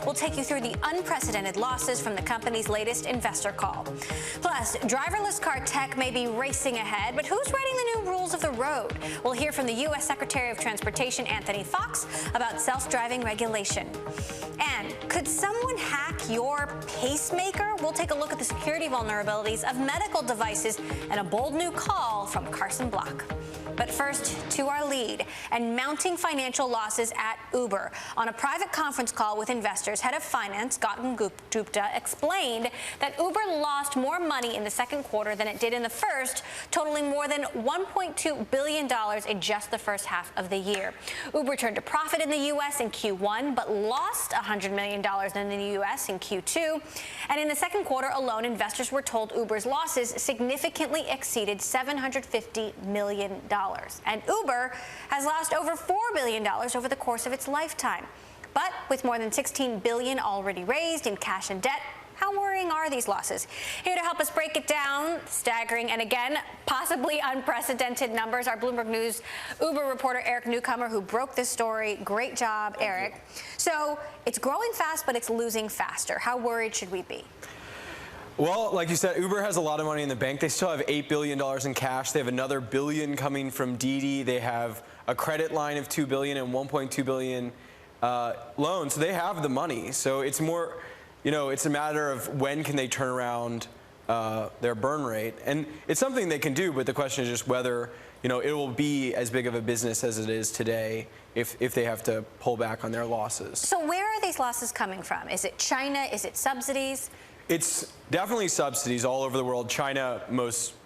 We'll take you through the unprecedented losses from the company's latest investor call. Plus, driverless car tech may be racing ahead, but who's writing the new rules of the road? We'll hear from the U.S. Secretary of Transportation, Anthony Fox, about self-driving regulation. And could someone hack your pacemaker? We'll take a look at the security vulnerabilities of medical devices and a bold new call from CARSON. But first, to our lead, and mounting financial losses at Uber. On a private conference call with investors, head of finance, Gautam Gupta, explained that Uber lost more money in the second quarter than it did in the first, totaling more than $1.2 billion in just the first half of the year. Uber turned a profit in the U.S. in Q1, but lost $100 million in the U.S. in Q2. And in the second quarter alone, investors were told Uber's losses significantly exceeded $750 million. And Uber has lost over $4 billion over the course of its lifetime. But with more than $16 billion already raised in cash and debt, how worrying are these losses? Here to help us break it down, staggering and again, possibly unprecedented numbers, our Bloomberg News Uber reporter Eric Newcomer, who broke this story. Great job, Eric. So it's growing fast, but it's losing faster. How worried should we be? Well, like you said, Uber has a lot of money in the bank. They still have $8 billion in cash. They have another $1 billion coming from JUDE. They have a credit line of $2 billion and $1.2 billion loans. So they have the money. So it's more, it's a matter of when can they turn around their burn rate. And it's something they can do, but the question is just whether, it will be as big of a business as it is today if they have to pull back on their losses. So where are these losses coming from? Is it China? Is it subsidies? It's definitely subsidies all over the world. China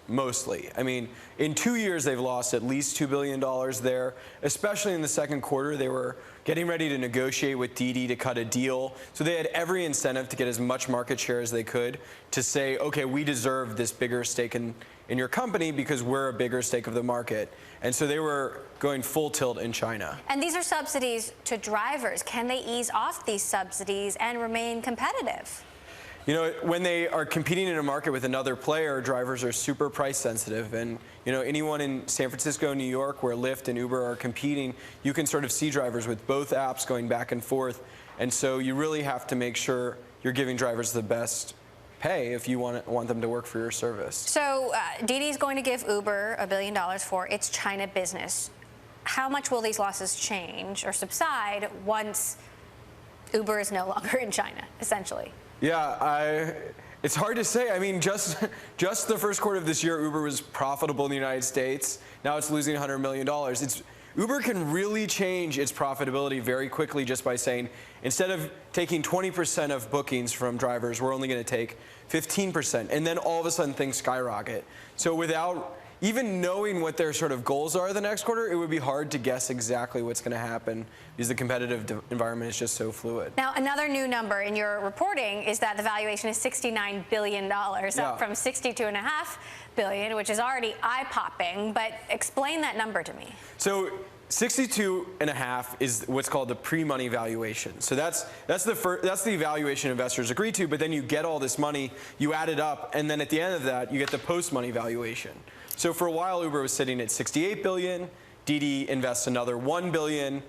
mostly. I mean, in 2 years, they've lost at least $2 billion there, especially in the second quarter. They were getting ready to negotiate with JUDE to cut a deal. So they had every incentive to get as much market share as they could to say, okay, we deserve this bigger stake in your company because we're a bigger stake of the market. And so they were going full tilt in China. And these are subsidies to drivers. Can they ease off these subsidies and remain competitive? When they are competing in a market with another player, drivers are super price sensitive. And, anyone in San Francisco, New York, where Lyft and Uber are competing, you can sort of see drivers with both apps going back and forth. And so you really have to make sure you're giving drivers the best pay if you want them to work for your service. So JUDE is going to give Uber $1 billion for its China business. How much will these losses change or subside once Uber is no longer in China, essentially? Yeah, it's hard to say. I mean, just the first quarter of this year, Uber was profitable in the United States. Now it's losing $100 million. Uber can really change its profitability very quickly just by saying, instead of taking 20% of bookings from drivers, we're only going to take 15%. And then all of a sudden, things skyrocket. So without even knowing what their sort of goals are the next quarter, it would be hard to guess exactly what's going to happen because the competitive environment is just so fluid. Now, another new number in your reporting is that the valuation is $69 billion, up from $62.5 billion, which is already eye-popping. But explain that number to me. So 62.5 is what's called the pre-money valuation. So that's the valuation investors agree to, but then you get all this money, you add it up, and then at the end of that, you get the post-money valuation. So for a while, Uber was sitting at $68 billion. JUDE invests another $1 billion.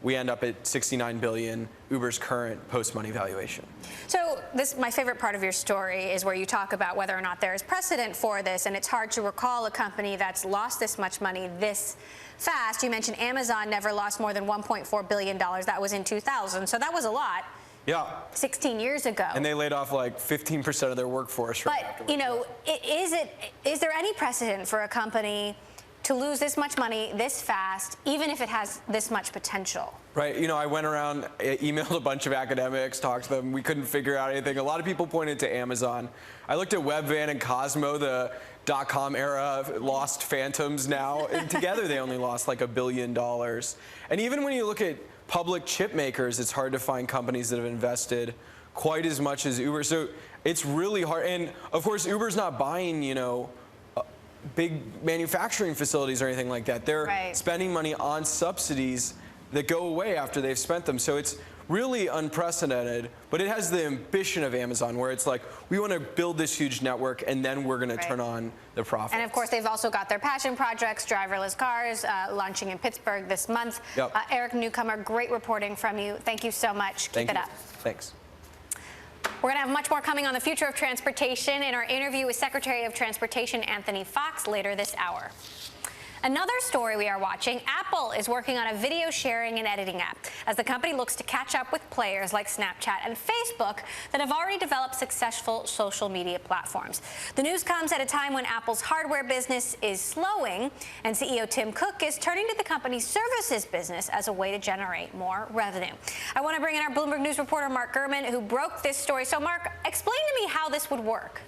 We end up at $69 billion, Uber's current post-money valuation. So my favorite part of your story is where you talk about whether or not there is precedent for this, and it's hard to recall a company that's lost this much money this fast. You mentioned Amazon never lost more than $1.4 billion. That was in 2000, so that was a lot. Yeah. 16 years ago. And they laid off like 15% of their workforce. But, is there any precedent for a company to lose this much money this fast, even if it has this much potential? Right. I went around, emailed a bunch of academics, talked to them. We couldn't figure out anything. A lot of people pointed to Amazon. I looked at Webvan and Cosmo, the .com era, lost phantoms now. And together, they only lost like $1 billion. And even when you look at public chip makers, it's hard to find companies that have invested quite as much as Uber. So it's really hard. And of course, Uber's not buying, big manufacturing facilities or anything like that. They're spending money on subsidies that go away after they've spent them. So it's really unprecedented, but it has the ambition of Amazon, where it's like, we want to build this huge network, and then we're going to turn on the profits. And of course, they've also got their passion projects, driverless cars, launching in Pittsburgh this month. Yep. Eric Newcomer, great reporting from you. Thank you so much. Keep it up. Thanks. We're going to have much more coming on the future of transportation in our interview with Secretary of Transportation Anthony Fox later this hour. Another story we are watching, Apple is working on a video sharing and editing app as the company looks to catch up with players like Snapchat and Facebook that have already developed successful social media platforms. The news comes at a time when Apple's hardware business is slowing, and CEO Tim Cook is turning to the company's services business as a way to generate more revenue. I want to bring in our Bloomberg News reporter, Mark Gurman, who broke this story. So, Mark, explain to me how this would work.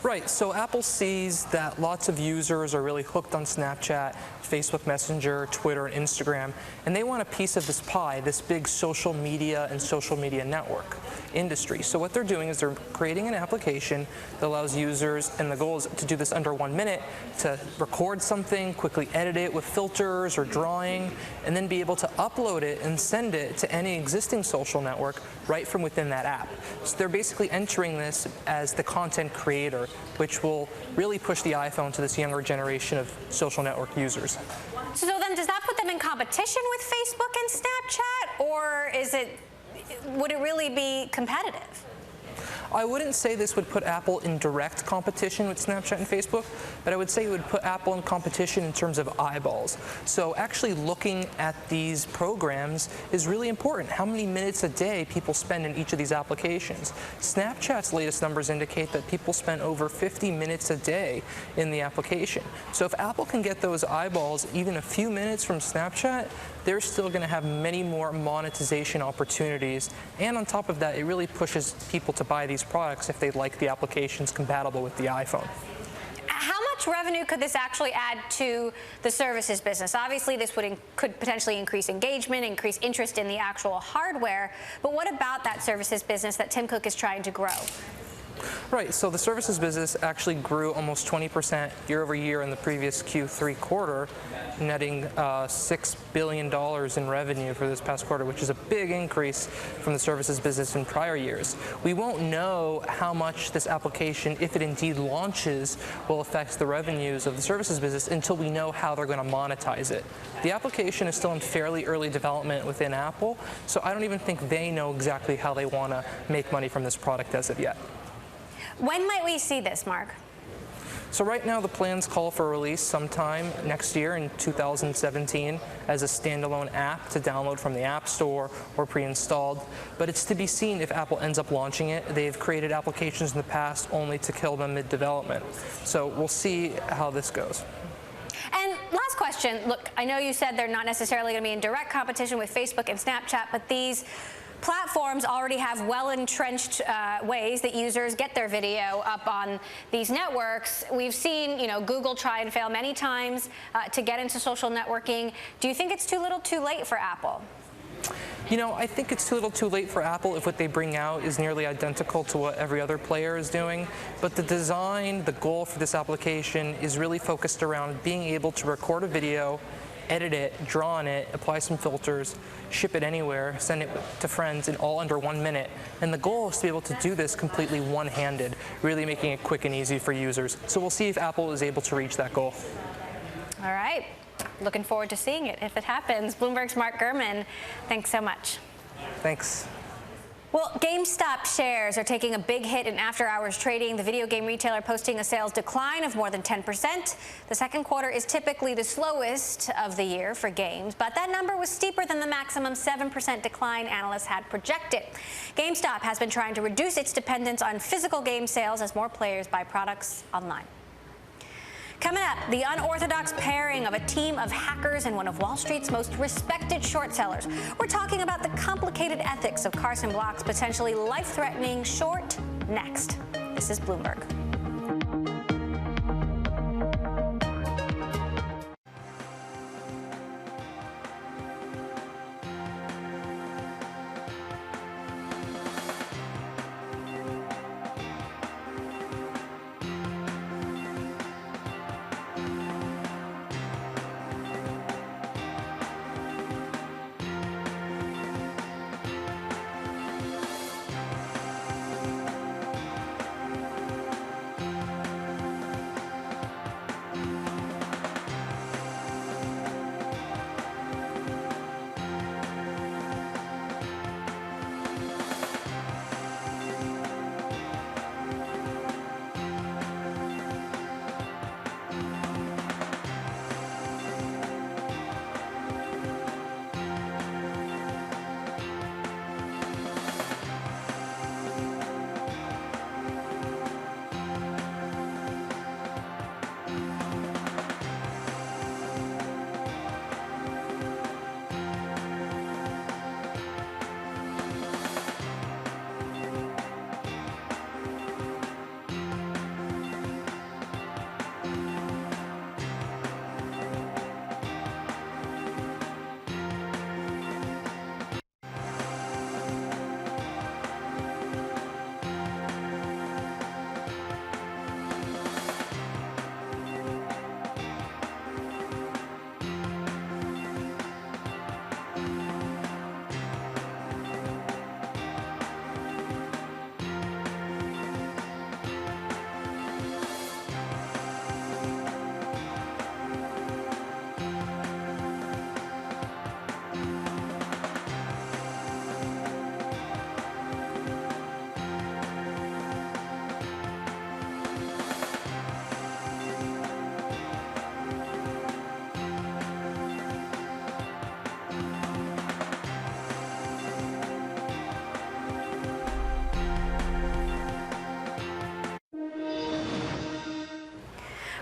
Right, so Apple sees that lots of users are really hooked on Snapchat, Facebook Messenger, Twitter, and Instagram, and they want a piece of this pie, this big social media and social media network industry. So what they're doing is they're creating an application that allows users, and the goal is to do this under 1 minute, to record something, quickly edit it with filters or drawing, and then be able to upload it and send it to any existing social network right from within that app. So they're basically entering this as the content creator, which will really push the iPhone to this younger generation of social network users. So then does that put them in competition with Facebook and Snapchat, or would it really be competitive? I wouldn't say this would put Apple in direct competition with Snapchat and Facebook, but I would say it would put Apple in competition in terms of eyeballs. So actually looking at these programs is really important. How many minutes a day people spend in each of these applications. Snapchat's latest numbers indicate that people spend over 50 minutes a day in the application. So if Apple can get those eyeballs even a few minutes from Snapchat, they're still going to have many more monetization opportunities. And on top of that, it really pushes people to buy these products if they like the applications compatible with the iPhone. How much revenue could this actually add to the services business? Obviously, this could potentially increase engagement, increase interest in the actual hardware. But what about that services business that Tim Cook is trying to grow? Right, so the services business actually grew almost 20% year over year in the previous Q3 quarter, netting $6 billion in revenue for this past quarter, which is a big increase from the services business in prior years. We won't know how much this application, if it indeed launches, will affect the revenues of the services business until we know how they're going to monetize it. The application is still in fairly early development within Apple, so I don't even think they know exactly how they want to make money from this product as of yet. When might we see this, Mark? So right now the plans call for release sometime next year in 2017 as a standalone app to download from the App Store or pre-installed. But it's to be seen if Apple ends up launching it. They've created applications in the past only to kill them mid-development. So we'll see how this goes. And last question. Look, I know you said they're not necessarily going to be in direct competition with Facebook and Snapchat, but these platforms already have well-entrenched ways that users get their video up on these networks. We've seen, Google try and fail many times to get into social networking. Do you think it's too little too late for Apple? I think it's too little too late for Apple if what they bring out is nearly identical to what every other player is doing. But the design, the goal for this application is really focused around being able to record a video, edit it, draw on it, apply some filters, ship it anywhere, send it to friends in all under 1 minute. And the goal is to be able to do this completely one-handed, really making it quick and easy for users. So we'll see if Apple is able to reach that goal. All right. Looking forward to seeing it if it happens. Bloomberg's Mark Gurman, thanks so much. Thanks. Well, GameStop shares are taking a big hit in after-hours trading. The video game retailer posting a sales decline of more than 10%. The second quarter is typically the slowest of the year for games, but that number was steeper than the maximum 7% decline analysts had projected. GameStop has been trying to reduce its dependence on physical game sales as more players buy products online. Coming up, the unorthodox pairing of a team of hackers and one of Wall Street's most respected short sellers. We're talking about the complicated ethics of Carson Block's potentially life-threatening short next. This is Bloomberg.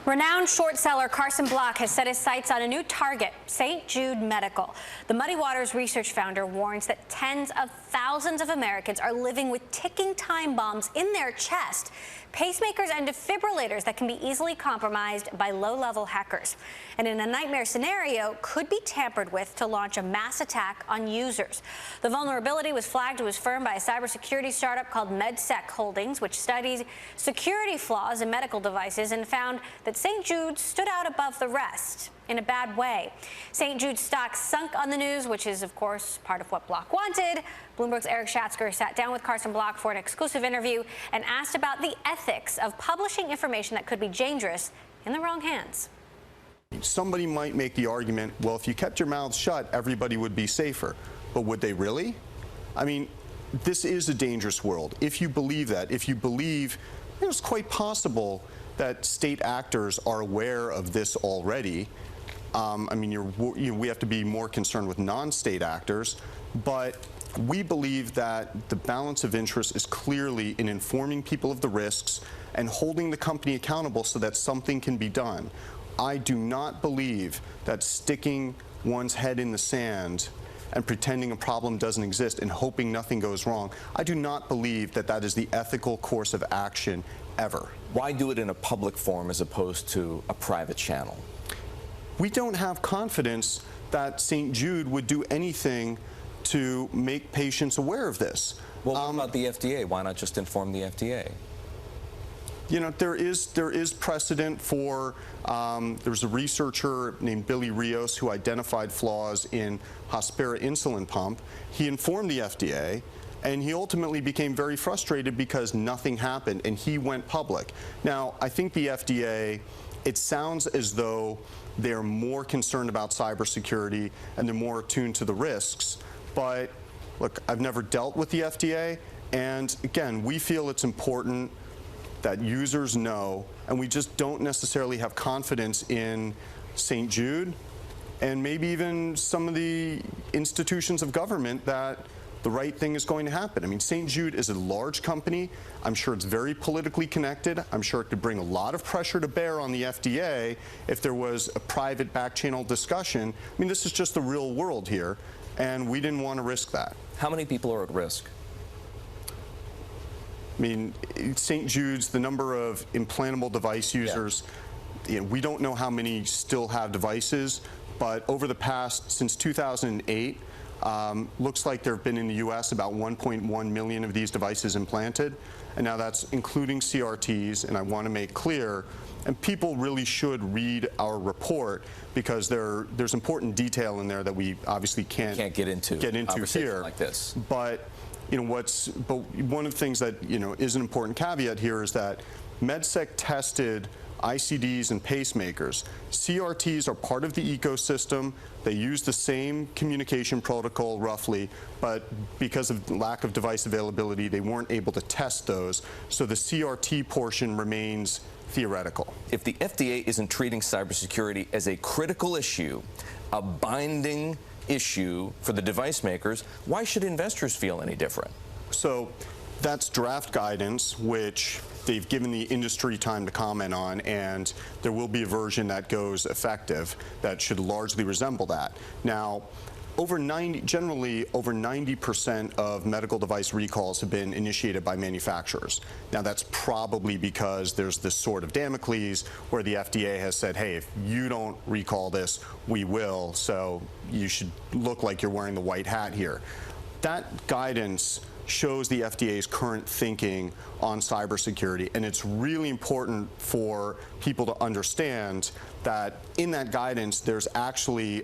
Renowned short seller Carson Block has set his sights on a new target, St. Jude Medical. The Muddy Waters research founder warns that tens of thousands of Americans are living with ticking time bombs in their chest, pacemakers and defibrillators that can be easily compromised by low-level hackers, and in a nightmare scenario could be tampered with to launch a mass attack on users. The vulnerability was flagged to his firm by a cybersecurity startup called MedSec Holdings, which studies security flaws in medical devices and found that St. Jude stood out above the rest in a bad way. St. Jude's stock sunk on the news, which is, of course, part of what Block wanted. Bloomberg's Eric Schatzker sat down with Carson Block for an exclusive interview and asked about the ethics of publishing information that could be dangerous in the wrong hands. Somebody might make the argument, well, if you kept your mouth shut, everybody would be safer. But would they really? I mean, this is a dangerous world. If you believe that, if you believe it's quite possible that state actors are aware of this already. I mean, we have to be more concerned with non-state actors, but we believe that the balance of interest is clearly in informing people of the risks and holding the company accountable so that something can be done. I do not believe that sticking one's head in the sand and pretending a problem doesn't exist and hoping nothing goes wrong, I do not believe that that is the ethical course of action ever. Why do it in a public forum as opposed to a private channel? We don't have confidence that St. Jude would do anything to make patients aware of this. Well, what about the FDA? Why not just inform the FDA? You know, there is precedent for, there was a researcher named Billy Rios who identified flaws in Hospira insulin pump. He informed the FDA, and he ultimately became very frustrated because nothing happened, and he went public. Now, I think the FDA, it sounds as though they're more concerned about cybersecurity and they're more attuned to the risks. But look, I've never dealt with the FDA, and again, we feel it's important that users know, and we just don't necessarily have confidence in St. Jude and maybe even some of the institutions of government that the right thing is going to happen. I mean, St. Jude is a large company. I'm sure it's very politically connected. I'm sure it could bring a lot of pressure to bear on the FDA if there was a private back-channel discussion. I mean, this is just the real world here, and we didn't want to risk that. How many people are at risk? I mean, St. Jude's, the number of implantable device users, you know, we don't know how many still have devices, but over the past, since 2008, looks like there have been in the U.S. about 1.1 million of these devices implanted, and now that's including CRTs, and I want to make clear, and people really should read our report because there's important detail in there that we obviously can't get into here. Like this. But you know but one of the things that is an important caveat here is that MedSec tested ICDs and pacemakers. CRTs are part of the ecosystem. They use the same communication protocol roughly, but because of lack of device availability, they weren't able to test those. So the CRT portion remains theoretical. If the FDA isn't treating cybersecurity as a critical issue, a binding issue for the device makers, why should investors feel any different? So that's draft guidance, which they've given the industry time to comment on, and there will be a version that goes effective that should largely resemble that. Now, generally over 90% of medical device recalls have been initiated by manufacturers. Now, that's probably because there's this sword of Damocles where the FDA has said, hey, if you don't recall this, we will, so you should look like you're wearing the white hat here. That guidance shows the FDA's current thinking on cybersecurity, and it's really important for people to understand that in that guidance there's actually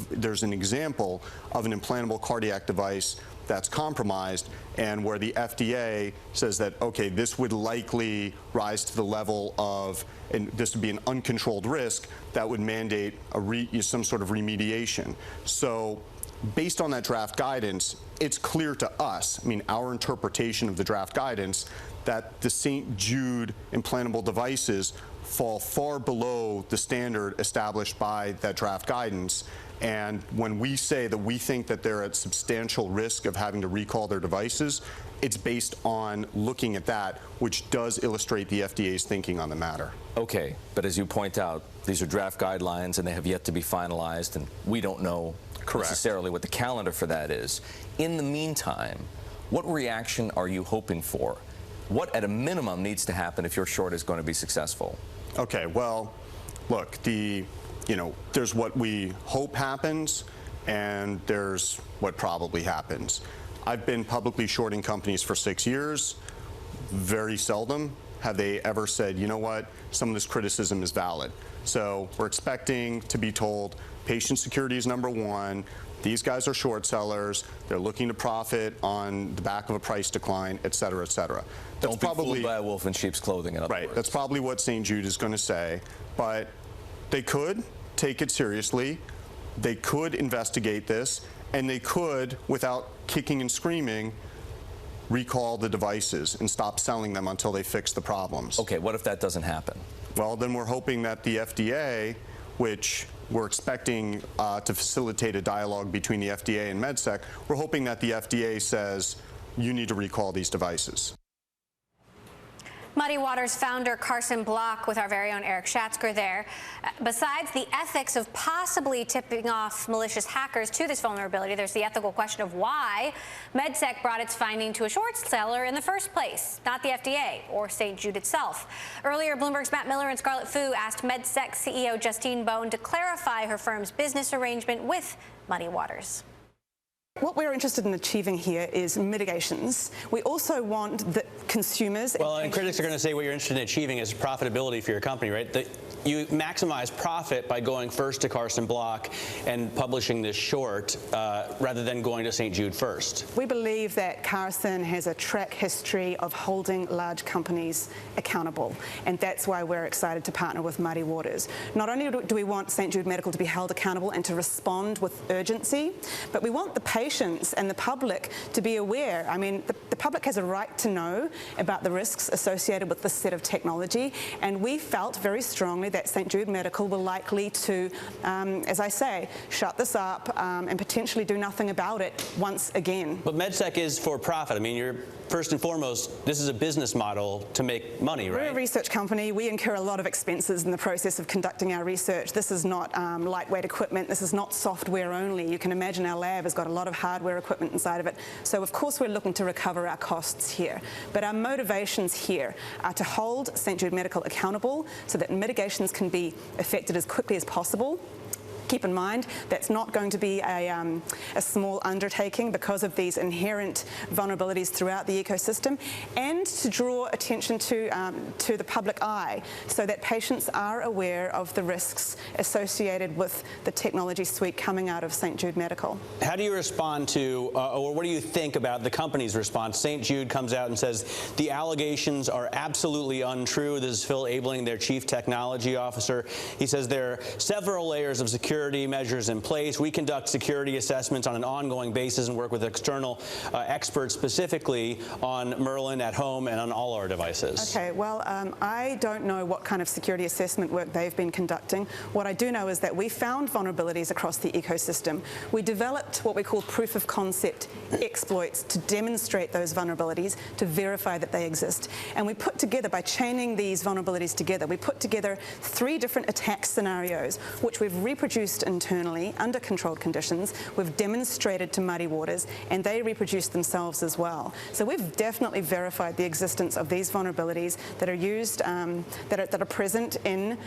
there's an example of an implantable cardiac device that's compromised, and where the FDA says that, okay, this would likely rise to the level of, and this would be an uncontrolled risk that would mandate some sort of remediation. So based on that draft guidance, it's clear to us, I mean, our interpretation of the draft guidance, that the St. Jude implantable devices fall far below the standard established by that draft guidance. And when we say that we think that they're at substantial risk of having to recall their devices, it's based on looking at that, which does illustrate the FDA's thinking on the matter. Okay, but as you point out, these are draft guidelines and they have yet to be finalized, and we don't know necessarily what the calendar for that is. In the meantime, what reaction are you hoping for? What, at a minimum, needs to happen if your short is going to be successful? Okay, well, look, there's what we hope happens, and there's what probably happens. I've been publicly shorting companies for 6 years. Very seldom have they ever said, you know what, some of this criticism is valid. So we're expecting to be told patient security is number one. These guys are short sellers. They're looking to profit on the back of a price decline, et cetera, et cetera. Don't be fooled by a wolf in sheep's clothing, in other words. That's probably what St. Jude is going to say. But they could take it seriously. They could investigate this. And they could, without kicking and screaming, recall the devices and stop selling them until they fix the problems. Okay, what if that doesn't happen? Well, then we're hoping that the FDA, which we're expecting to facilitate a dialogue between the FDA and MedSec, we're hoping that the FDA says, you need to recall these devices. Muddy Waters founder CARSON Block with our very own Eric Schatzker there. Besides the ethics of possibly tipping off malicious hackers to this vulnerability, there's the ethical question of why MedSec brought its finding to a short seller in the first place, not the FDA or St. Jude itself. Earlier, Bloomberg's Matt Miller and Scarlett Fu asked MedSec CEO Justine Bone to clarify her firm's business arrangement with Muddy Waters. What we're interested in achieving here is mitigations. We also want the consumers... Well, and critics are going to say what you're interested in achieving is profitability for your company, right? You maximize profit by going first to CARSON Block and publishing this short rather than going to St. Jude first. We believe that CARSON has a track history of holding large companies accountable, and that's why we're excited to partner with Muddy Waters. Not only do we want St. Jude Medical to be held accountable and to respond with urgency, but we want the patients and the public to be aware. I mean, the public has a right to know about the risks associated with this set of technology, and we felt very strongly that St. Jude Medical will likely to, as I say, shut this up and potentially do nothing about it once again. But MedSec is for profit. I mean, you're first and foremost, this is a business model to make money, right? We're a research company. We incur a lot of expenses in the process of conducting our research. This is not lightweight equipment. This is not software only. You can imagine our lab has got a lot of hardware equipment inside of it. So, of course, we're looking to recover our costs here. But our motivations here are to hold St. Jude Medical accountable so that mitigations can be effected as quickly as possible. Keep in mind, that's not going to be a small undertaking because of these inherent vulnerabilities throughout the ecosystem, and to draw attention to the public eye so that patients are aware of the risks associated with the technology suite coming out of St. Jude Medical. How do you respond to, or what do you think about the company's response? St. Jude comes out and says the allegations are absolutely untrue. This is Phil Abeling, their chief technology officer. He says there are several layers of security measures in place. We conduct security assessments on an ongoing basis and work with external experts specifically on Merlin at home and on all our devices. Okay, well, I don't know what kind of security assessment work they've been conducting. What I do know is that we found vulnerabilities across the ecosystem. We developed what we call proof of concept exploits to demonstrate those vulnerabilities, to verify that they exist. And we put together, by chaining these vulnerabilities together, we put together 3 different attack scenarios, which we've reproduced internally under controlled conditions. We've demonstrated to Muddy Waters, and they reproduced themselves as well. So we've definitely verified the existence of these vulnerabilities that are used, that are present in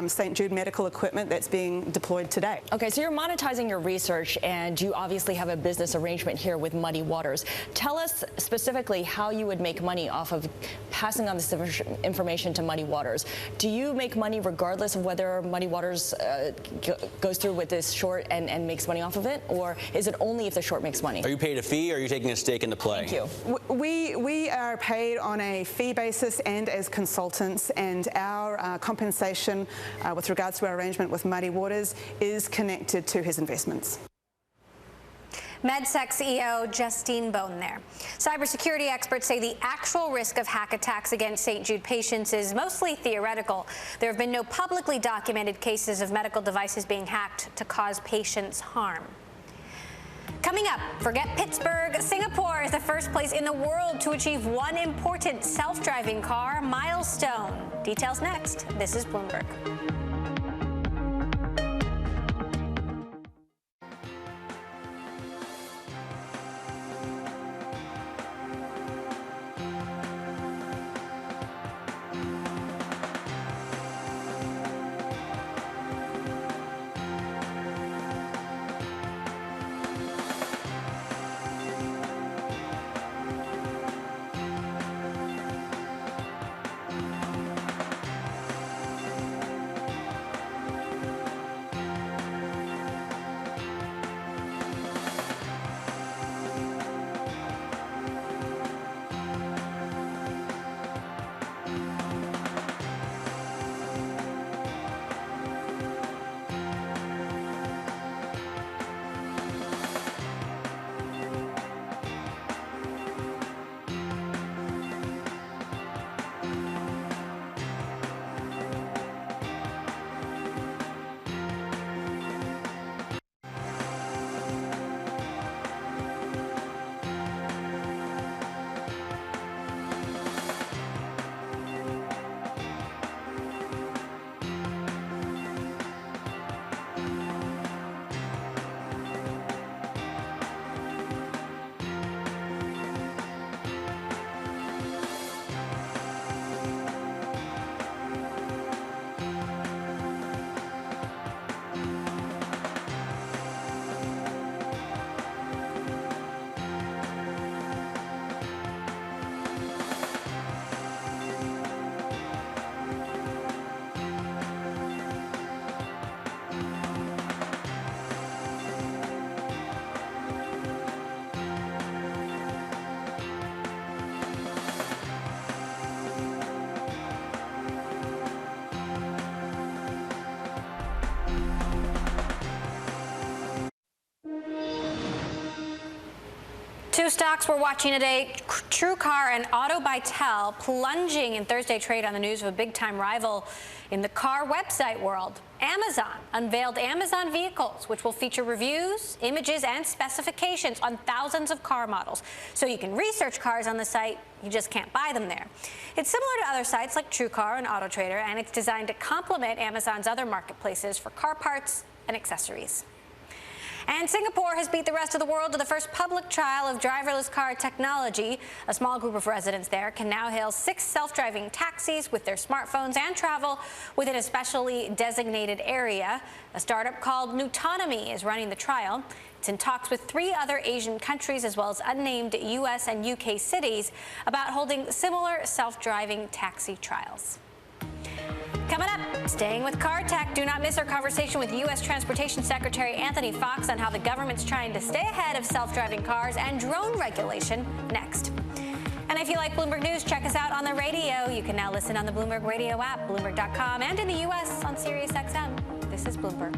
St. Jude Medical equipment that's being deployed today. Okay, so you're monetizing your research, and you obviously have a business arrangement here with Muddy Waters. Tell us specifically how you would make money off of passing on this information to Muddy Waters. Do you make money regardless of whether Muddy Waters goes through with this short and makes money off of it, or is it only if the short makes money? Are you paid a fee, or are you taking a stake in the play? Thank you. We are paid on a fee basis and as consultants, and our compensation with regards to our arrangement with Muddy Waters is connected to his investments. MedSec CEO Justine Bone there. Cybersecurity experts say the actual risk of hack attacks against St. Jude patients is mostly theoretical. There have been no publicly documented cases of medical devices being hacked to cause patients harm. Coming up, forget Pittsburgh. Singapore is the first place in the world to achieve one important self-driving car milestone. Details next. This is Bloomberg. Two stocks we're watching today, TrueCar and AutoBytel, plunging in Thursday trade on the news of a big-time rival in the car website world. Amazon unveiled Amazon Vehicles, which will feature reviews, images, and specifications on thousands of car models. So you can research cars on the site, you just can't buy them there. It's similar to other sites like TrueCar and AutoTrader, and it's designed to complement Amazon's other marketplaces for car parts and accessories. And Singapore has beat the rest of the world to the first public trial of driverless car technology. A small group of residents there can now hail 6 self-driving taxis with their smartphones and travel within a specially designated area. A startup called Nutonomy is running the trial. It's in talks with 3 other Asian countries as well as unnamed U.S. and U.K. cities about holding similar self-driving taxi trials. Coming up, staying with car tech, do not miss our conversation with U.S. Transportation Secretary Anthony Fox on how the government's trying to stay ahead of self-driving cars and drone regulation next. And if you like Bloomberg News, check us out on the radio. You can now listen on the Bloomberg Radio app, Bloomberg.com, and in the U.S. on SiriusXM. This is Bloomberg.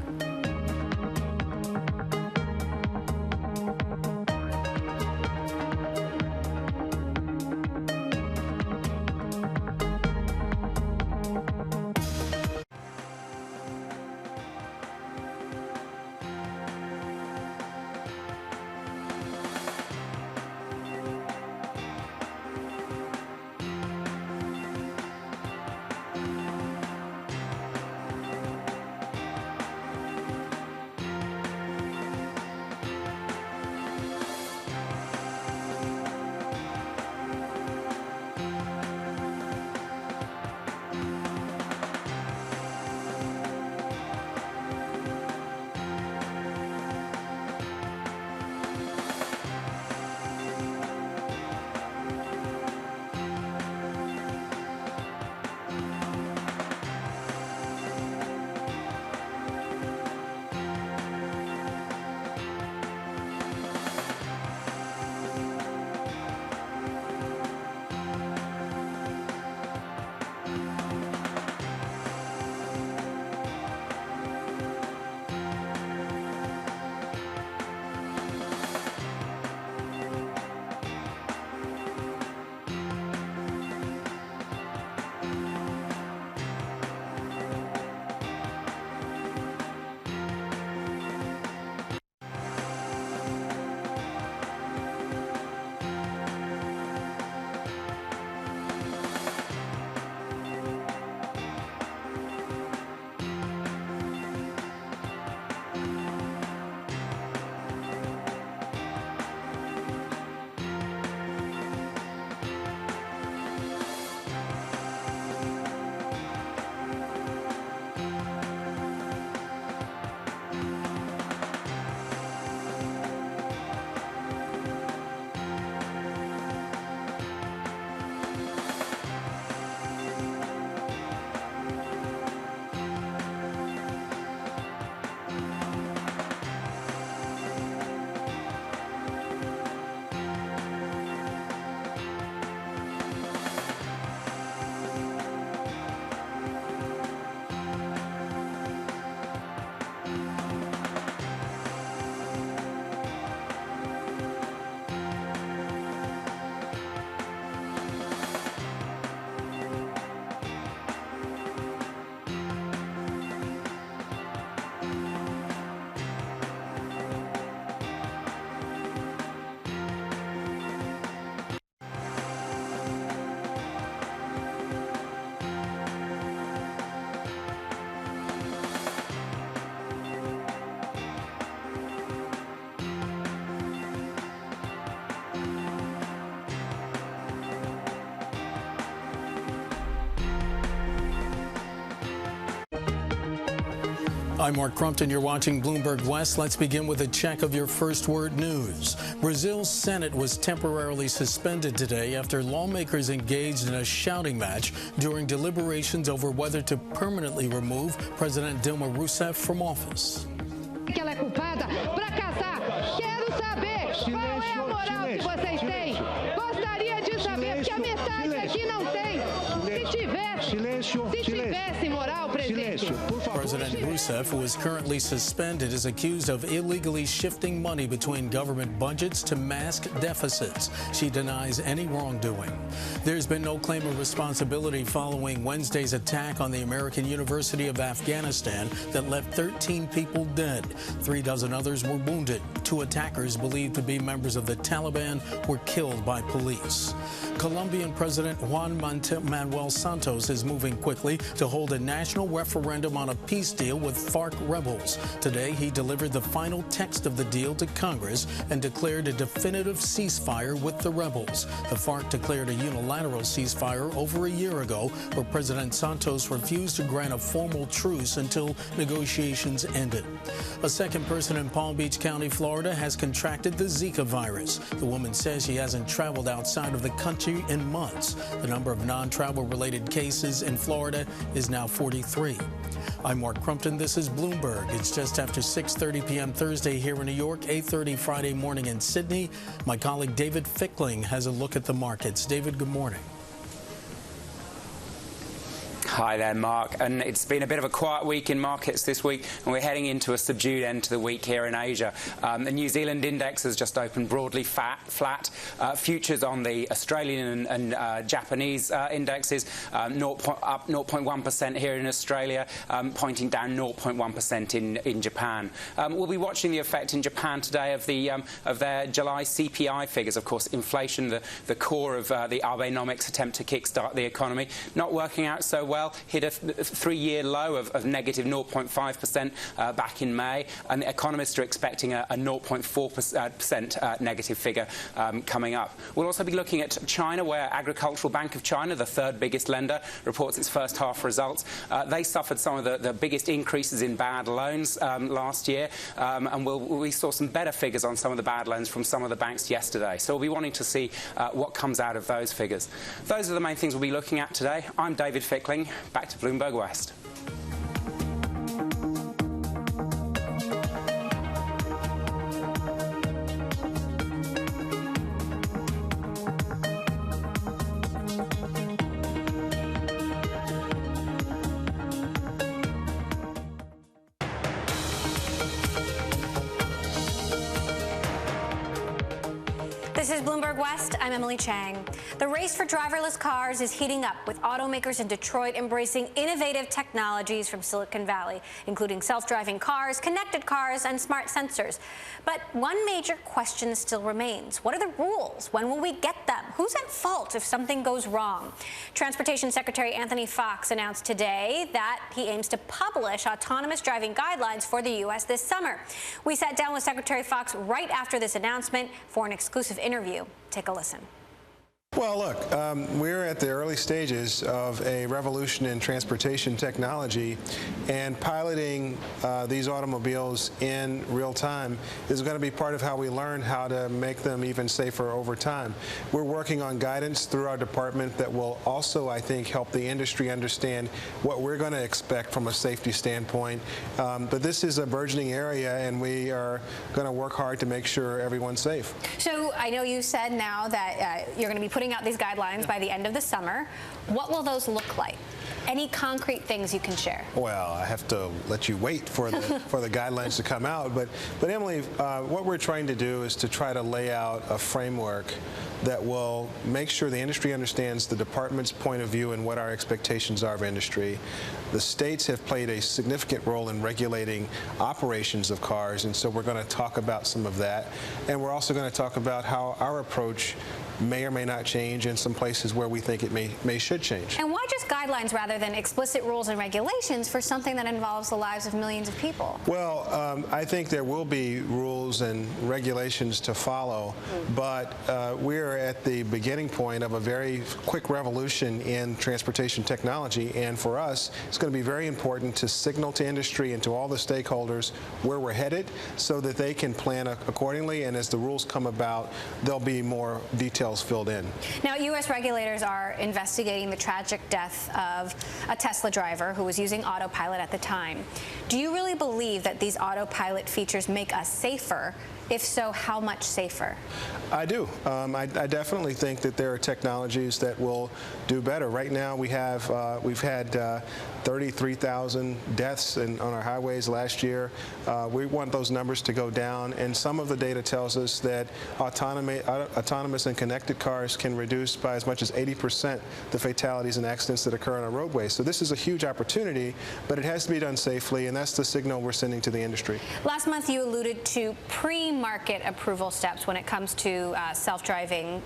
I'm Mark Crumpton. You're watching Bloomberg West. Let's begin with a check of your first word news. Brazil's Senate was temporarily suspended today after lawmakers engaged in a shouting match during deliberations over whether to permanently remove President Dilma Rousseff from office. Que ela é culpada para casar. Quero saber qual é a moral que vocês têm. Gostaria de saber, porque a metade aqui não tem. Se tivesse moral, presidente. President Rousseff, who is currently suspended, is accused of illegally shifting money between government budgets to mask deficits. She denies any wrongdoing. There's been no claim of responsibility following Wednesday's attack on the American University of Afghanistan that left 13 people dead. 3 dozen others were wounded. 2 attackers believed to be members of the Taliban were killed by police. Colombian President Juan Manuel Santos is moving quickly to hold a national referendum on a peace deal with FARC rebels. Today, he delivered the final text of the deal to Congress and declared a definitive ceasefire with the rebels. The FARC declared a unilateral ceasefire over a year ago, where President Santos refused to grant a formal truce until negotiations ended. A second person in Palm Beach County, Florida, has contracted the Zika virus. The woman says she hasn't traveled outside of the country in months. The number of non-travel related cases in Florida is now 43. I'm Mark Crumpton. This is Bloomberg. It's just after 6:30 p.m. Thursday here in New York, 8:30 Friday morning in Sydney. My colleague David Fickling has a look at the markets. David, good morning. Hi there, Mark. And it's been a bit of a quiet week in markets this week, and we're heading into a subdued end to the week here in Asia. The New Zealand index has just opened broadly flat. Futures on the Australian and Japanese indexes up 0.1% here in Australia, pointing down 0.1% in Japan. We'll be watching the effect in Japan today of their July CPI figures. Of course, inflation, the core of the Abenomics attempt to kickstart the economy, not working out so well. Hit a 3-year low of negative 0.5% back in May, and the economists are expecting a 0.4% negative figure coming up. We'll also be looking at China, where Agricultural Bank of China, the 3rd biggest lender, reports its first half results. They suffered some of the biggest increases in bad loans last year, and we saw some better figures on some of the bad loans from some of the banks yesterday. So we'll be wanting to see what comes out of those figures. Those are the main things we'll be looking at today. I'm David Fickling. Back to Bloomberg West. This is Bloomberg West. I'm Emily Chang. The race for driverless cars is heating up, with automakers in Detroit embracing innovative technologies from Silicon Valley, including self-driving cars, connected cars, and smart sensors. But one major question still remains. What are the rules? When will we get them? Who's at fault if something goes wrong? Transportation Secretary Anthony Foxx announced today that he aims to publish autonomous driving guidelines for the U.S. this summer. We sat down with Secretary Foxx right after this announcement for an exclusive interview. Take a listen. Well, look, we're at the early stages of a revolution in transportation technology, and piloting these automobiles in real time is going to be part of how we learn how to make them even safer over time. We're working on guidance through our department that will also, I think, help the industry understand what we're going to expect from a safety standpoint. But this is a burgeoning area, and we are going to work hard to make sure everyone's safe. So I know you said now that you're going to be putting out these guidelines by the end of the summer. What will those look like? Any concrete things you can share? Well, I have to let you wait for the for the guidelines to come out. But Emily, what we're trying to do is to try to lay out a framework that will make sure the industry understands the department's point of view and what our expectations are of industry. The states have played a significant role in regulating operations of cars, and so we're going to talk about some of that. And we're also going to talk about how our approach may or may not change, and some places where we think it may should change. And why just guidelines rather than explicit rules and regulations for something that involves the lives of millions of people? Well, I think there will be rules and regulations to follow, but we're at the beginning point of a very quick revolution in transportation technology, and for us, it's going to be very important to signal to industry and to all the stakeholders where we're headed so that they can plan accordingly, and as the rules come about, there'll be more details filled in. Now, U.S. regulators are investigating the tragic death of a Tesla driver who was using autopilot at the time. Do you really believe that these autopilot features make us safer? If so, how much safer? I do. I definitely think that there are technologies that will do better. Right now, we've had 33,000 deaths on our highways last year. We want those numbers to go down, and some of the data tells us that autonomous and connected cars can reduce by as much as 80% the fatalities and accidents that occur on our roadways. So this is a huge opportunity, but it has to be done safely, and that's the signal we're sending to the industry. Last month, you alluded to pre-market approval steps when it comes to self-driving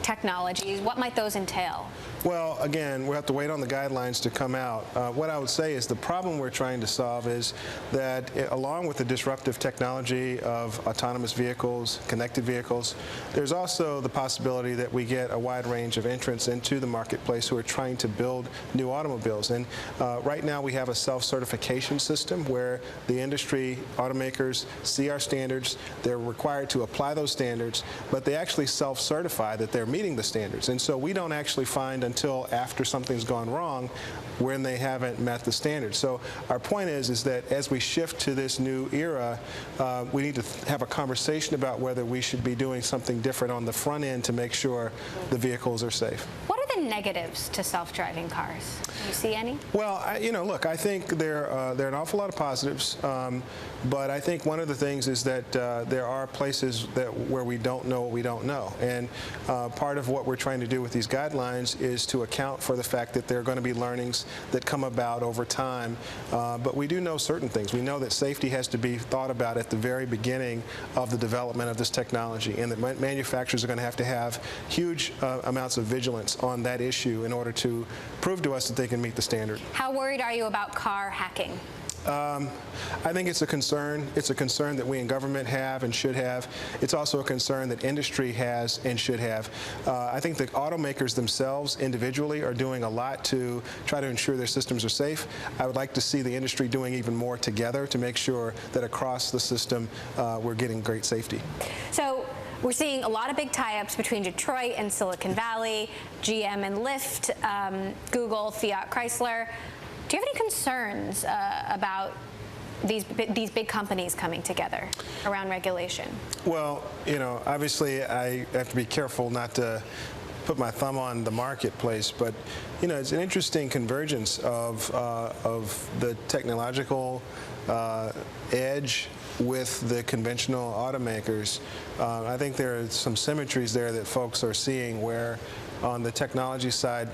technologies. What might those entail? Well, again, we'll have to wait on the guidelines to come out. What I would say is the problem we're trying to solve is that along with the disruptive technology of autonomous vehicles, connected vehicles, there's also the possibility that we get a wide range of entrants into the marketplace who are trying to build new automobiles. And right now we have a self-certification system where the industry, automakers, see our standards. They're required to apply those standards, but they actually self-certify that they're meeting the standards. And so we don't actually find until after something's gone wrong when they haven't met the standards. So our point is that as we shift to this new era, we need to have a conversation about whether we should be doing something different on the front end to make sure the vehicles are safe. What are the negatives to self-driving cars? Do you see any? Well, look, I think there are an awful lot of positives, but I think one of the things is that there are places where we don't know what we don't know. And part of what we're trying to do with these guidelines is to account for the fact that there are going to be learnings that come about over time. But we do know certain things. We know that safety has to be thought about at the very beginning of the development of this technology, and that manufacturers are going to have huge amounts of vigilance on that issue in order to prove to us that they can meet the standard. How worried are you about car hacking? I think it's a concern. It's a concern that we in government have and should have. It's also a concern that industry has and should have. I think the automakers themselves individually are doing a lot to try to ensure their systems are safe. I would like to see the industry doing even more together to make sure that across the system we're getting great safety. So we're seeing a lot of big tie-ups between Detroit and Silicon Valley, GM and Lyft, Google, Fiat, Chrysler. Do you have any concerns about these big companies coming together around regulation? Well, obviously I have to be careful not to put my thumb on the marketplace, but it's an interesting convergence of the technological edge with the conventional automakers. I think there are some symmetries there that folks are seeing where on the technology side,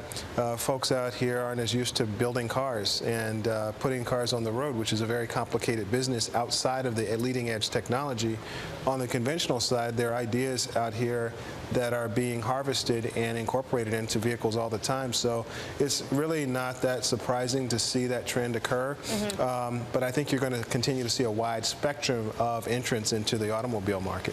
folks out here aren't as used to building cars and putting cars on the road, which is a very complicated business outside of the leading edge technology. On the conventional side, there are ideas out here that are being harvested and incorporated into vehicles all the time. So it's really not that surprising to see that trend occur. But I think you're going to continue to see a wide spectrum of entrants into the automobile market.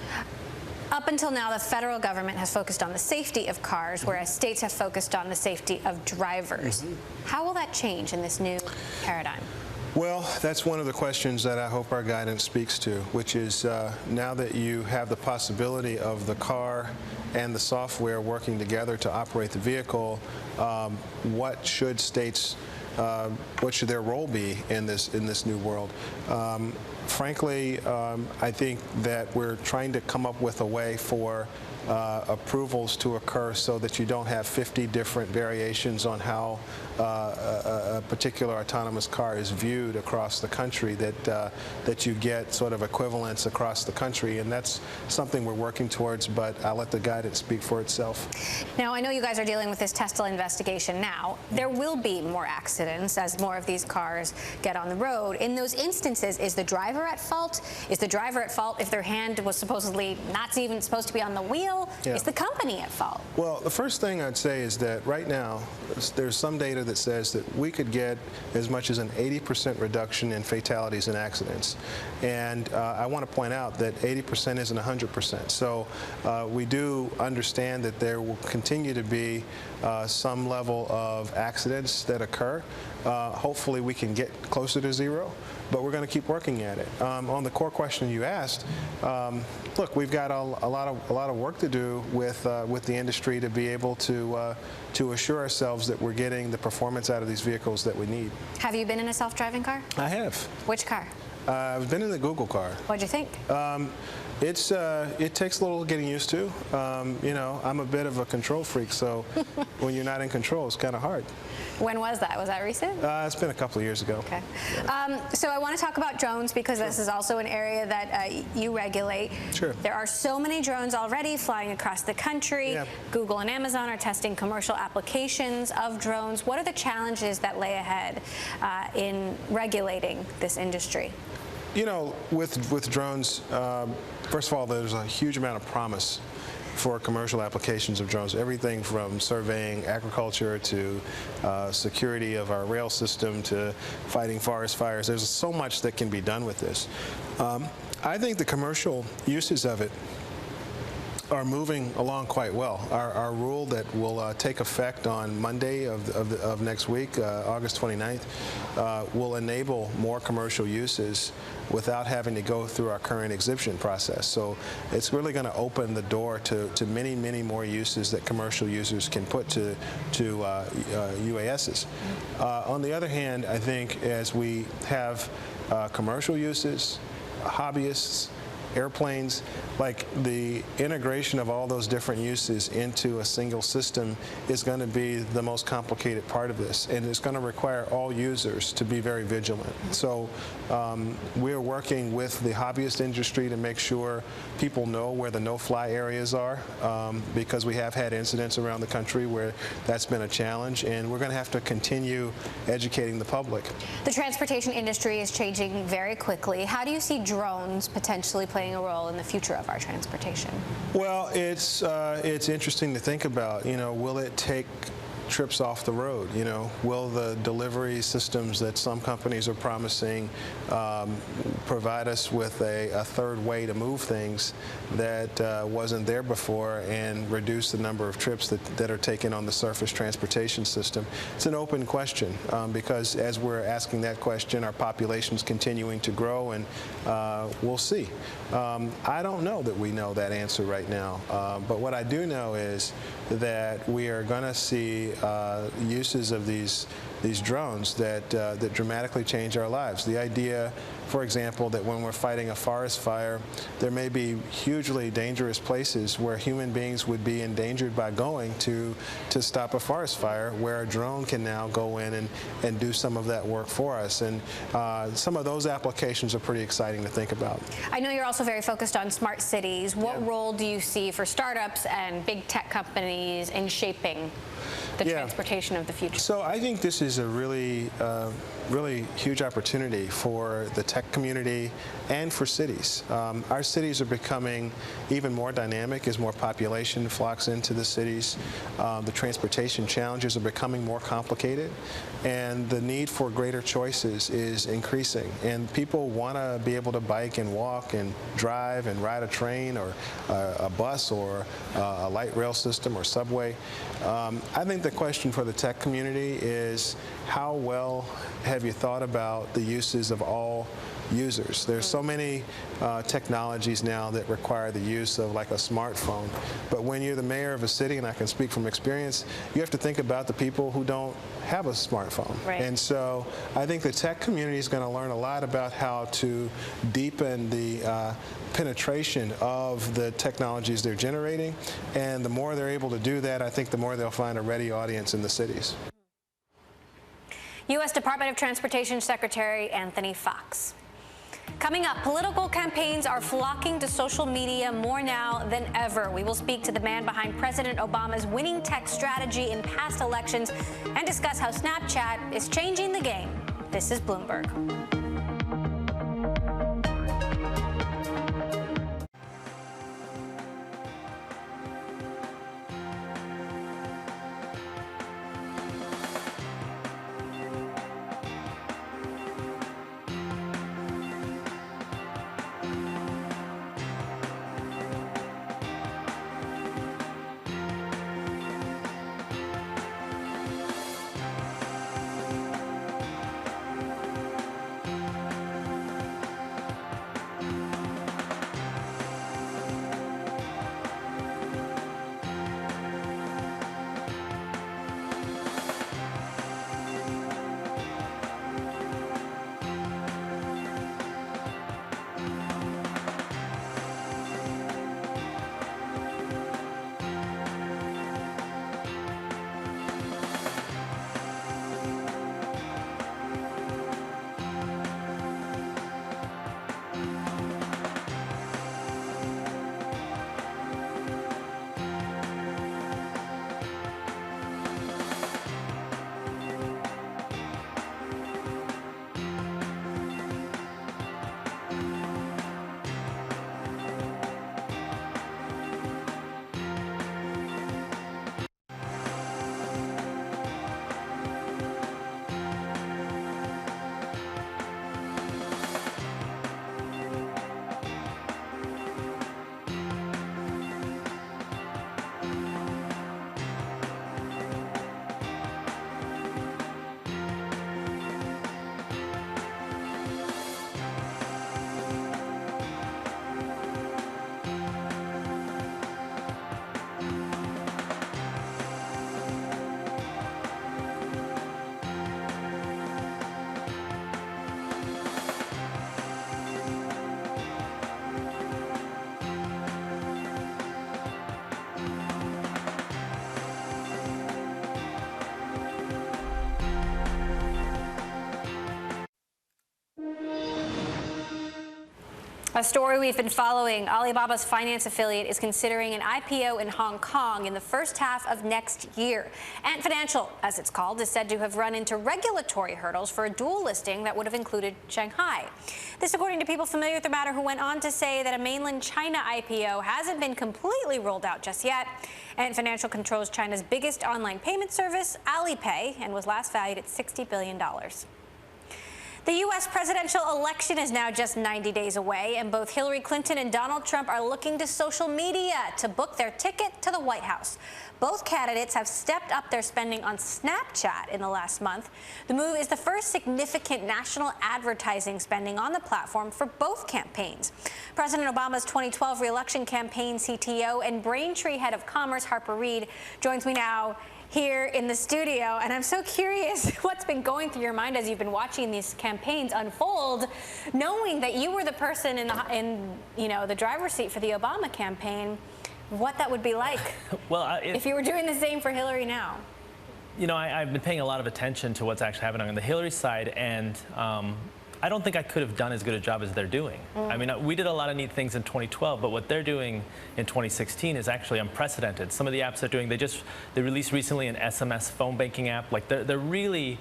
Up until now, the federal government has focused on the safety of cars, whereas states have focused on the safety of drivers. How will that change in this new paradigm? Well, that's one of the questions that I hope our guidance speaks to, which is now that you have the possibility of the car and the software working together to operate the vehicle, what should states, what should their role be in this new world? Frankly, I think that we're trying to come up with a way for approvals to occur so that you don't have 50 different variations on how a particular autonomous car is viewed across the country, that you get sort of equivalence across the country, and that's something we're working towards, but I'll let the guidance speak for itself. Now, I know you guys are dealing with this Tesla investigation now. There will be more accidents as more of these cars get on the road. In those instances, is the driver driver at fault? Is the driver at fault if their hand was supposedly not even supposed to be on the wheel? Yeah. Is the company at fault? Well, the first thing I'd say is that right now, there's some data that says that we could get as much as an 80% reduction in fatalities and accidents. And I want to point out that 80% isn't 100%. So we do understand that there will continue to be some level of accidents that occur. Hopefully we can get closer to zero, but we're going to keep working at it. On the core question you asked, look, we've got a lot of work to do with the industry to be able to assure ourselves that we're getting the performance out of these vehicles that we need. Have you been in a self-driving car? I have. Which car? I've been in the Google car. What'd you think? It takes a little getting used to. You know, I'm a bit of a control freak, so when you're not in control, it's kind of hard. When was that? Was that recent? It's been a couple of years ago. Okay. So I want to talk about drones because this is also an area that you regulate. Sure. There are so many drones already flying across the country. Yep. Google and Amazon are testing commercial applications of drones. What are the challenges that lay ahead in regulating this industry? You know, with drones, first of all, there's a huge amount of promise for commercial applications of drones. Everything from surveying agriculture to security of our rail system to fighting forest fires. There's so much that can be done with this. I think the commercial uses of it are moving along quite well. Our rule that will take effect on Monday of next week, August 29th, will enable more commercial uses without having to go through our current exemption process. So it's really going to open the door to many, many more uses that commercial users can put to UASs. On the other hand, I think as we have commercial uses, hobbyists, airplanes, like the integration of all those different uses into a single system is going to be the most complicated part of this, and it's going to require all users to be very vigilant. So we're working with the hobbyist industry to make sure people know where the no-fly areas are, because we have had incidents around the country where that's been a challenge, and we're going to have to continue educating the public. The transportation industry is changing very quickly. How do you see drones potentially playing a role in the future of our transportation? Well, it's interesting to think about. You know, will it take trips off the road? You know, will the delivery systems that some companies are promising provide us with a third way to move things that wasn't there before and reduce the number of trips that are taken on the surface transportation system? It's an open question because as we're asking that question, our population's continuing to grow, and we'll see. I don't know that we know that answer right now, but what I do know is that we are going to see uses of these drones that dramatically change our lives. The idea, for example, that when we're fighting a forest fire, there may be hugely dangerous places where human beings would be endangered by going to stop a forest fire, where a drone can now go in and do some of that work for us. And some of those applications are pretty exciting to think about. I know you're also very focused on smart cities. What role do you see for startups and big tech companies in shaping the transportation of the future? So I think this is a really huge opportunity for the tech community and for cities. Our cities are becoming even more dynamic as more population flocks into the cities. The transportation challenges are becoming more complicated, and the need for greater choices is increasing. And people want to be able to bike and walk and drive and ride a train or a bus or a light rail system or subway. I think the question for the tech community is, how well have you thought about the uses of all users? There's so many technologies now that require the use of like a smartphone, but when you're the mayor of a city, and I can speak from experience, you have to think about the people who don't have a smartphone. Right. And so I think the tech community is going to learn a lot about how to deepen the penetration of the technologies they're generating, and the more they're able to do that, I think the more they'll find a ready audience in the cities. U.S. Department of Transportation Secretary Anthony Foxx. Coming up, political campaigns are flocking to social media more now than ever. We will speak to the man behind President Obama's winning tech strategy in past elections and discuss how Snapchat is changing the game. This is Bloomberg. A story we've been following, Alibaba's finance affiliate is considering an IPO in Hong Kong in the first half of next year. Ant Financial, as it's called, is said to have run into regulatory hurdles for a dual listing that would have included Shanghai. This according to people familiar with the matter, who went on to say that a mainland China IPO hasn't been completely rolled out just yet. Ant Financial controls China's biggest online payment service, Alipay, and was last valued at $60 billion. The U.S. presidential election is now just 90 days away, and both Hillary Clinton and Donald Trump are looking to social media to book their ticket to the White House. Both candidates have stepped up their spending on Snapchat in the last month. The move is the first significant national advertising spending on the platform for both campaigns. President Obama's 2012 re-election campaign CTO and Braintree head of commerce, Harper Reid, joins me now here in the studio, and I'm so curious what's been going through your mind as you've been watching these campaigns unfold, knowing that you were the person in the driver's seat for the Obama campaign, what that would be like. Well, if you were doing the same for Hillary now. You know, I've been paying a lot of attention to what's actually happening on the Hillary side, and I don't think I could have done as good a job as they're doing. I mean, we did a lot of neat things in 2012, but what they're doing in 2016 is actually unprecedented. Some of the apps they're doing, they released recently an SMS phone banking app. Like they're really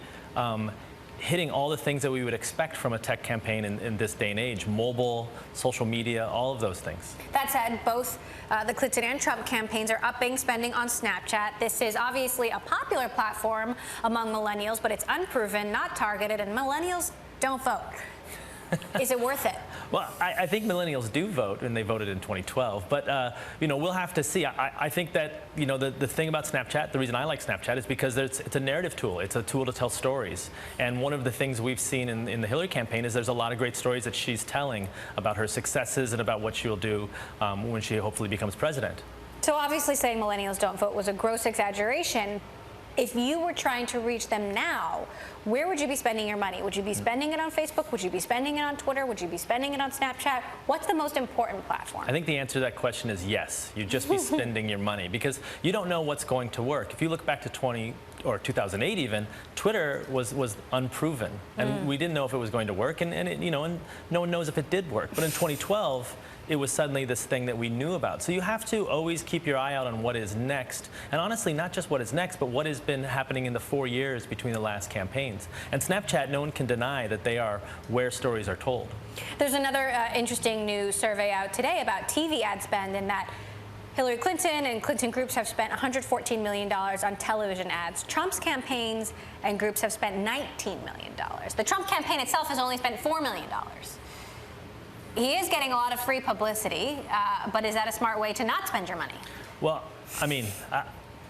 hitting all the things that we would expect from a tech campaign in this day and age: mobile, social media, all of those things. That said, both the Clinton and Trump campaigns are upping spending on Snapchat. This is obviously a popular platform among millennials, but it's unproven, not targeted, and millennials don't vote. Is it worth it? Well, I think millennials do vote, and they voted in 2012. But, you know, we'll have to see. I think that, you know, the thing about Snapchat, the reason I like Snapchat is because it's a narrative tool. It's a tool to tell stories. And one of the things we've seen in the Hillary campaign is there's a lot of great stories that she's telling about her successes and about what she'll do when she hopefully becomes president. So obviously saying millennials don't vote was a gross exaggeration. If you were trying to reach them now, where would you be spending your money? Would you be spending it on Facebook? Would you be spending it on Twitter? Would you be spending it on Snapchat? What's the most important platform? I think the answer to that question is yes. You'd just be spending your money because you don't know what's going to work. If you look back to 2008 even, Twitter was unproven, and we didn't know if it was going to work, and no one knows if it did work. But in 2012, it was suddenly this thing that we knew about. So you have to always keep your eye out on what is next. And honestly, not just what is next, but what has been happening in the 4 years between the last campaigns. And Snapchat, no one can deny that they are where stories are told. There's another interesting new survey out today about TV ad spend, in that Hillary Clinton and Clinton groups have spent $114 million on television ads. Trump's campaigns and groups have spent $19 million. The Trump campaign itself has only spent $4 million. He is getting a lot of free publicity, but is that a smart way to not spend your money? Well, I mean,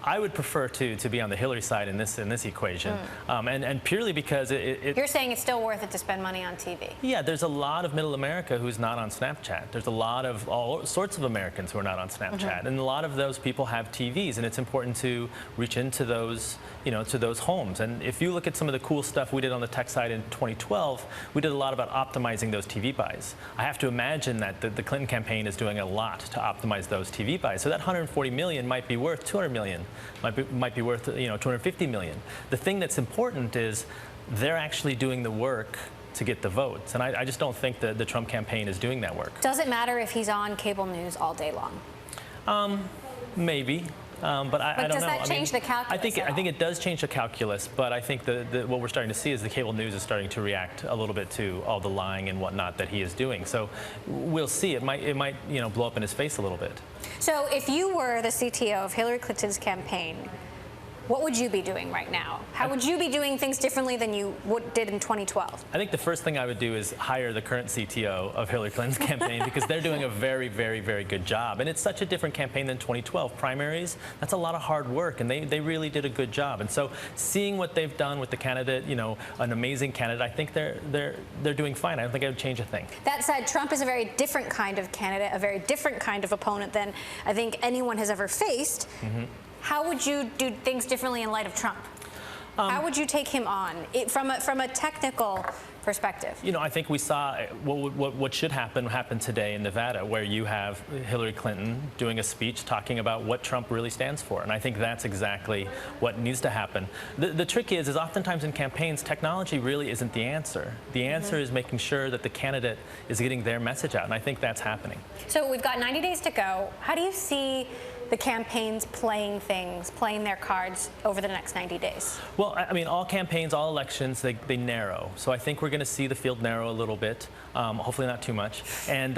I would prefer to be on the Hillary side in this equation, and purely because You're saying it's still worth it to spend money on TV? Yeah, there's a lot of middle America who's not on Snapchat. There's a lot of all sorts of Americans who are not on Snapchat, and a lot of those people have TVs, and it's important to reach into those, to those homes. And if you look at some of the cool stuff we did on the tech side in 2012, we did a lot about optimizing those TV buys. I have to imagine that the Clinton campaign is doing a lot to optimize those TV buys. So that $140 million might be worth $200 million. Might be worth $250 million. The thing that's important is they're actually doing the work to get the votes, and I just don't think that the Trump campaign is doing that work. Does it matter if he's on cable news all day long? Maybe. But I don't know. Does that change the calculus? I think it does change the calculus, but I think what we're starting to see is the cable news is starting to react a little bit to all the lying and whatnot that he is doing. So we'll see. It might blow up in his face a little bit. So if you were the CTO of Hillary Clinton's campaign, what would you be doing right now? How would you be doing things differently than you did in 2012? I think the first thing I would do is hire the current CTO of Hillary Clinton's campaign, because they're doing a very, very, very good job. And it's such a different campaign than 2012. Primaries, that's a lot of hard work, and they really did a good job. And so seeing what they've done with the candidate, an amazing candidate, I think they're doing fine. I don't think I would change a thing. That said, Trump is a very different kind of candidate, a very different kind of opponent than I think anyone has ever faced. How would you do things differently in light of Trump? How would you take him on from a technical perspective? You know, I think we saw what should happen today in Nevada, where you have Hillary Clinton doing a speech talking about what Trump really stands for. And I think that's exactly what needs to happen. The trick is oftentimes in campaigns, technology really isn't the answer. The answer is making sure that the candidate is getting their message out. And I think that's happening. So we've got 90 days to go. How do you see the campaigns playing their cards over the next 90 days? Well, I mean, all campaigns, all elections, they narrow. So I think we're going to see the field narrow a little bit, hopefully not too much. And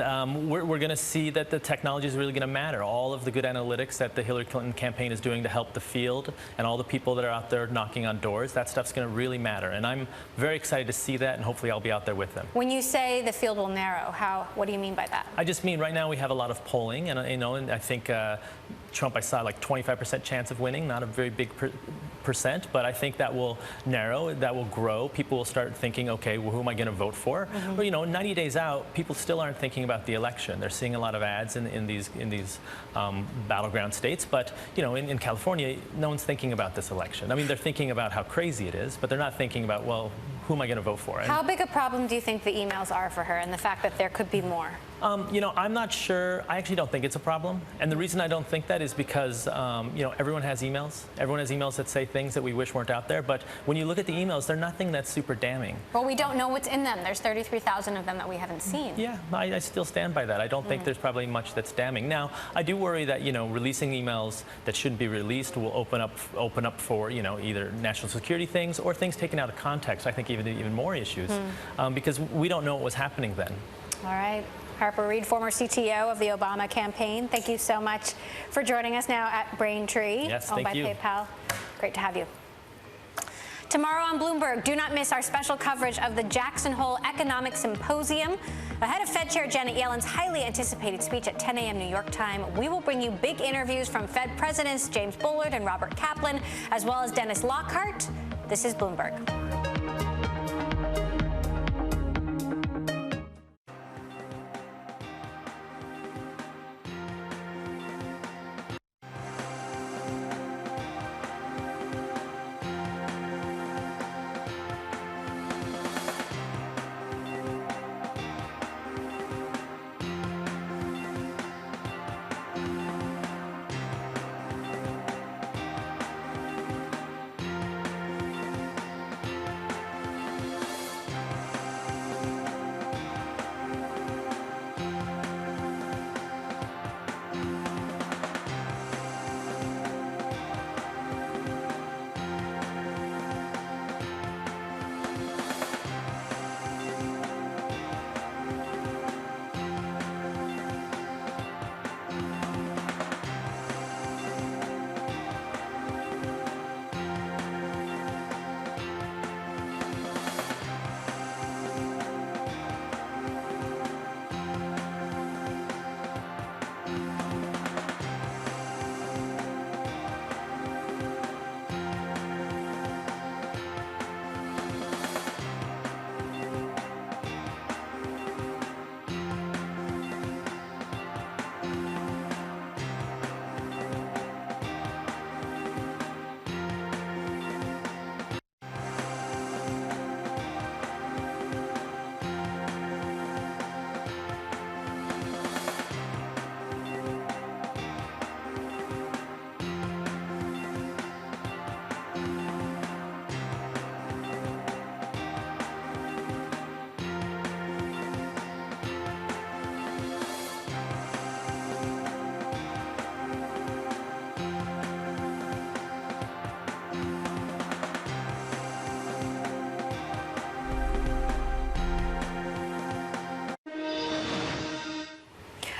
we're going to see that the technology is really going to matter. All of the good analytics that the Hillary Clinton campaign is doing to help the field and all the people that are out there knocking on doors, that stuff's going to really matter. And I'm very excited to see that, and hopefully I'll be out there with them. When you say the field will narrow, what do you mean by that? I just mean right now we have a lot of polling, and and I think Trump, I saw like 25% chance of winning, not a very big percent, but I think that will narrow, that will grow. People will start thinking, okay, well, who am I going to vote for? But 90 days out, people still aren't thinking about the election. They're seeing a lot of ads in these battleground states, but in California, no one's thinking about this election. I mean, they're thinking about how crazy it is, but they're not thinking about, well, who am I going to vote for? How big a problem do you think the emails are for her, and the fact that there could be more? I'm not sure. I actually don't think it's a problem. And the reason I don't think that is because, everyone has emails. Everyone has emails that say things that we wish weren't out there. But when you look at the emails, they're nothing that's super damning. Well, we don't know what's in them. There's 33,000 of them that we haven't seen. Yeah, I still stand by that. I don't think there's probably much that's damning. Now, I do worry that, releasing emails that shouldn't be released will open up for, either national security things or things taken out of context. I think even more issues because we don't know what was happening then. All right. Harper Reid, former CTO of the Obama campaign, thank you so much for joining us now at Braintree, owned by PayPal. Great to have you. Tomorrow on Bloomberg, do not miss our special coverage of the Jackson Hole Economic Symposium. Ahead of Fed Chair Janet Yellen's highly anticipated speech at 10 a.m. New York time, we will bring you big interviews from Fed Presidents James Bullard and Robert Kaplan, as well as Dennis Lockhart. This is Bloomberg.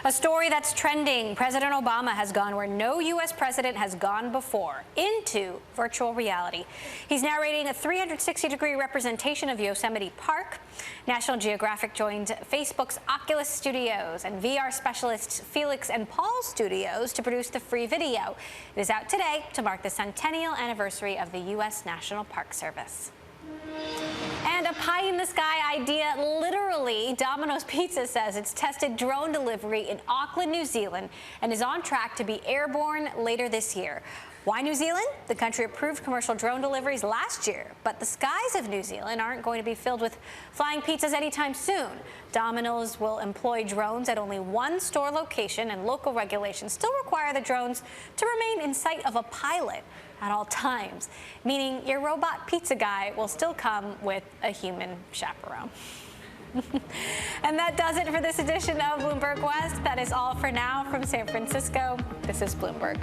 A story that's trending. President Obama has gone where no U.S. president has gone before, into virtual reality. He's narrating a 360-degree representation of Yosemite Park. National Geographic joined Facebook's Oculus Studios and VR specialists Felix and Paul Studios to produce the free video. It is out today to mark the centennial anniversary of the U.S. National Park Service. And a pie-in-the-sky idea, literally. Domino's Pizza says it's tested drone delivery in Auckland, New Zealand, and is on track to be airborne later this year. Why New Zealand? The country approved commercial drone deliveries last year, but the skies of New Zealand aren't going to be filled with flying pizzas anytime soon. Domino's will employ drones at only one store location, and local regulations still require the drones to remain in sight of a pilot at all times, meaning your robot pizza guy will still come with a human chaperone. And that does it for this edition of Bloomberg West. That is all for now from San Francisco. This is Bloomberg.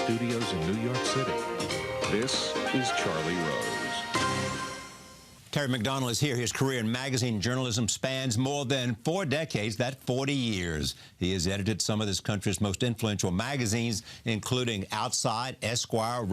Studios in New York City. This is Charlie Rose. Terry McDonald is here. His career in magazine journalism spans more than 4 decades, that's 40 years. He has edited some of this country's most influential magazines, including Outside, Esquire,